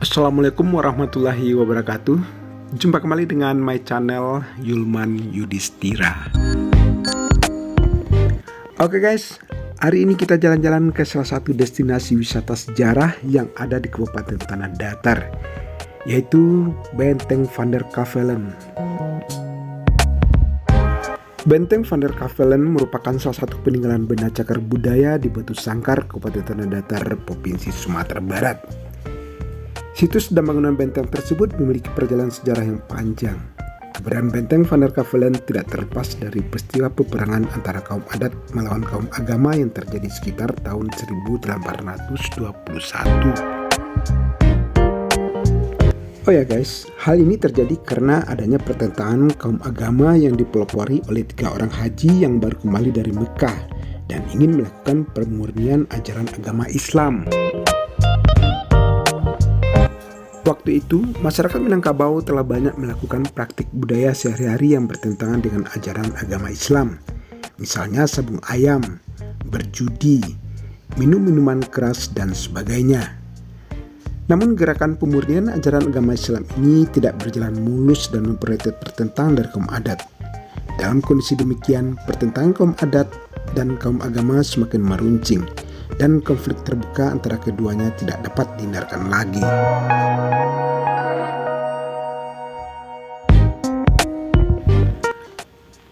Assalamualaikum warahmatullahi wabarakatuh. Jumpa kembali dengan my channel Yulman Yudhistira. Oke guys, hari ini kita jalan-jalan ke salah satu destinasi wisata sejarah yang ada di Kabupaten Tanah Datar, yaitu Benteng Van der Kavelen. Benteng Van der Kavelen merupakan salah satu peninggalan benda cagar budaya di Batu Sangkar, Kabupaten Tanah Datar, Provinsi Sumatera Barat. Situs dan bangunan benteng tersebut memiliki perjalanan sejarah yang panjang. Keberadaan Benteng Van der Kavelen tidak terlepas dari peristiwa peperangan antara kaum adat melawan kaum agama yang terjadi sekitar tahun 1821. Oh ya guys, hal ini terjadi karena adanya pertentangan kaum agama yang dipelopori oleh 3 orang haji yang baru kembali dari Mekah dan ingin melakukan pemurnian ajaran agama Islam. Waktu itu, masyarakat Minangkabau telah banyak melakukan praktik budaya sehari-hari yang bertentangan dengan ajaran agama Islam. Misalnya sabung ayam, berjudi, minum minuman keras, dan sebagainya. Namun gerakan pemurnian ajaran agama Islam ini tidak berjalan mulus dan memperoleh pertentangan dari kaum adat. Dalam kondisi demikian, pertentangan kaum adat dan kaum agama semakin meruncing, dan konflik terbuka antara keduanya tidak dapat dihindarkan lagi.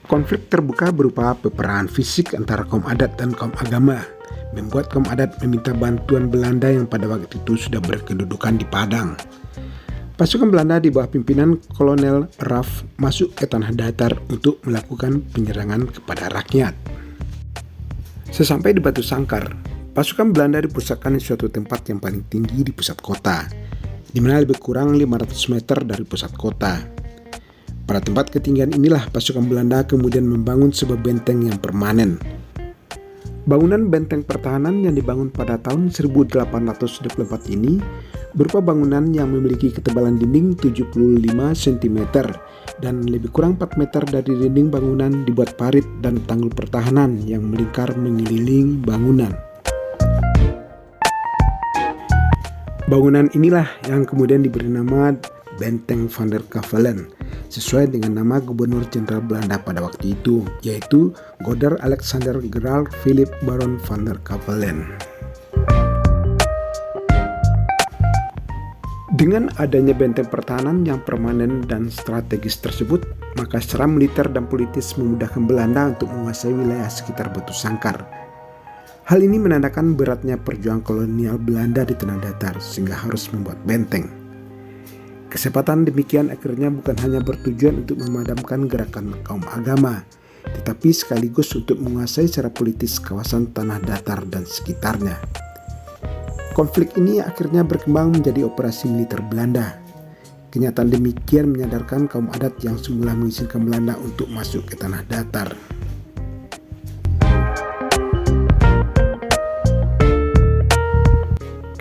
Konflik terbuka berupa peperangan fisik antara kaum adat dan kaum agama, membuat kaum adat meminta bantuan Belanda yang pada waktu itu sudah berkedudukan di Padang. Pasukan Belanda di bawah pimpinan Kolonel Raff masuk ke Tanah Datar untuk melakukan penyerangan kepada rakyat. Sesampai di Batu Sangkar, pasukan Belanda dipusatkan di suatu tempat yang paling tinggi di pusat kota, di mana lebih kurang 500 meter dari pusat kota. Pada tempat ketinggian inilah pasukan Belanda kemudian membangun sebuah benteng yang permanen. Bangunan benteng pertahanan yang dibangun pada tahun 1824 ini berupa bangunan yang memiliki ketebalan dinding 75 cm dan lebih kurang 4 meter dari dinding bangunan dibuat parit dan tanggul pertahanan yang melingkar mengelilingi bangunan. Bangunan inilah yang kemudian diberi nama Benteng Van der Kavelen sesuai dengan nama Gubernur Jenderal Belanda pada waktu itu, yaitu Gouder Alexander Gerard Philip Baron van der Kavelen. Dengan adanya benteng pertahanan yang permanen dan strategis tersebut, maka secara militer dan politis memudahkan Belanda untuk menguasai wilayah sekitar Batu Sangkar. Hal ini menandakan beratnya perjuangan kolonial Belanda di Tanah Datar sehingga harus membuat benteng. Kesempatan demikian akhirnya bukan hanya bertujuan untuk memadamkan gerakan kaum agama, tetapi sekaligus untuk menguasai secara politis kawasan Tanah Datar dan sekitarnya. Konflik ini akhirnya berkembang menjadi operasi militer Belanda. Kenyataan demikian menyadarkan kaum adat yang semula mengizinkan Belanda untuk masuk ke Tanah Datar.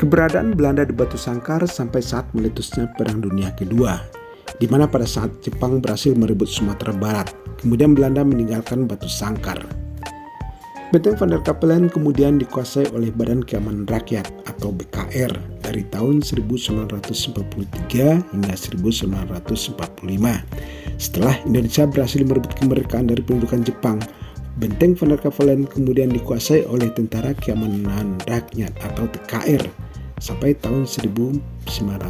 Keberadaan Belanda di Batu Sangkar sampai saat meletusnya Perang Dunia Kedua, di mana pada saat Jepang berhasil merebut Sumatera Barat, kemudian Belanda meninggalkan Batu Sangkar. Benteng Van der Kavelen kemudian dikuasai oleh Badan Keamanan Rakyat atau BKR dari tahun 1943 hingga 1945. Setelah Indonesia berhasil merebut kemerdekaan dari pendudukan Jepang, Benteng Van der Kavelen kemudian dikuasai oleh Tentara Keamanan Rakyat atau TKR sampai tahun 1947.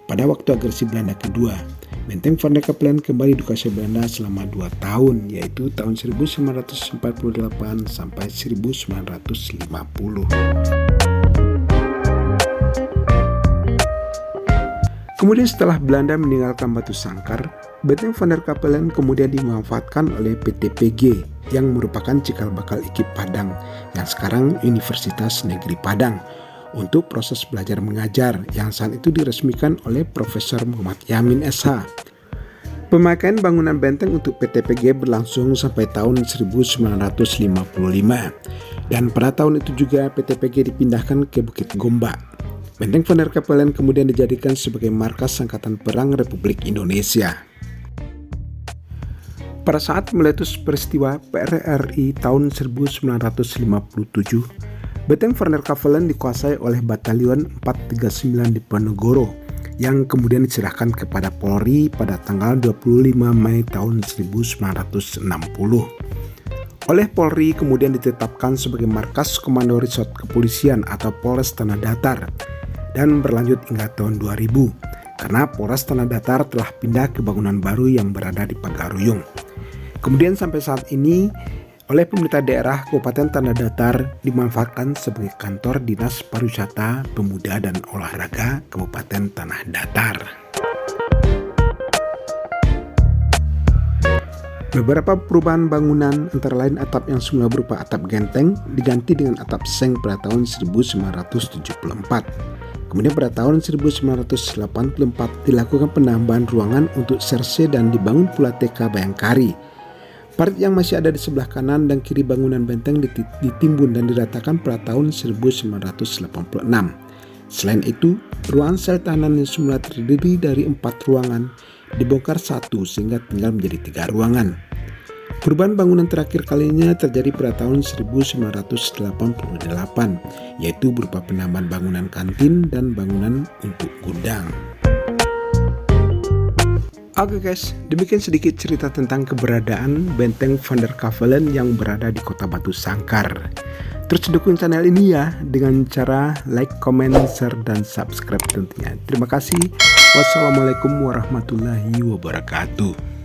Pada waktu agresi Belanda kedua, Benteng Van der Kavelen kembali dikuasai Belanda selama 2 tahun, yaitu tahun 1948 sampai 1950. Kemudian setelah Belanda meninggalkan Batu Sangkar, Benteng Van der Kavelen kemudian dimanfaatkan oleh PTPG yang merupakan cikal bakal IKIP Padang yang sekarang Universitas Negeri Padang untuk proses belajar mengajar yang saat itu diresmikan oleh Profesor Muhammad Yamin SH. Pemakaian bangunan benteng untuk PTPG berlangsung sampai tahun 1955 dan pada tahun itu juga PTPG dipindahkan ke Bukit Gombak. Benteng Van der Capellen kemudian dijadikan sebagai markas Angkatan Perang Republik Indonesia. Pada saat meletus peristiwa PRRI tahun 1957, Benteng Van der Capellen dikuasai oleh Batalion 439 Diponegoro yang kemudian diserahkan kepada Polri pada tanggal 25 Mei tahun 1960. Oleh Polri kemudian ditetapkan sebagai markas Komando Resort Kepolisian atau Polres Tanah Datar dan berlanjut hingga tahun 2000 karena Polres Tanah Datar telah pindah ke bangunan baru yang berada di Pagaruyung. Kemudian sampai saat ini oleh pemerintah daerah Kabupaten Tanah Datar dimanfaatkan sebagai kantor Dinas Pariwisata, Pemuda dan Olahraga Kabupaten Tanah Datar. Beberapa perubahan bangunan antara lain atap yang semula berupa atap genteng diganti dengan atap seng pada tahun 1974. Kemudian pada tahun 1984 dilakukan penambahan ruangan untuk serse dan dibangun pula TK Bayangkari. Parit yang masih ada di sebelah kanan dan kiri bangunan benteng ditimbun dan diratakan pada tahun 1986. Selain itu, ruangan sel tahanan yang semula terdiri dari 4 ruangan dibongkar 1 sehingga tinggal menjadi 3 ruangan. Perubahan bangunan terakhir kalinya terjadi pada tahun 1988, yaitu berupa penambahan bangunan kantin dan bangunan untuk gudang. Oke guys, demikian sedikit cerita tentang keberadaan Benteng Van der Capellen yang berada di Kota Batu Sangkar. Terus dukung channel ini ya dengan cara like, comment, share, dan subscribe tentunya. Terima kasih. Wassalamualaikum warahmatullahi wabarakatuh.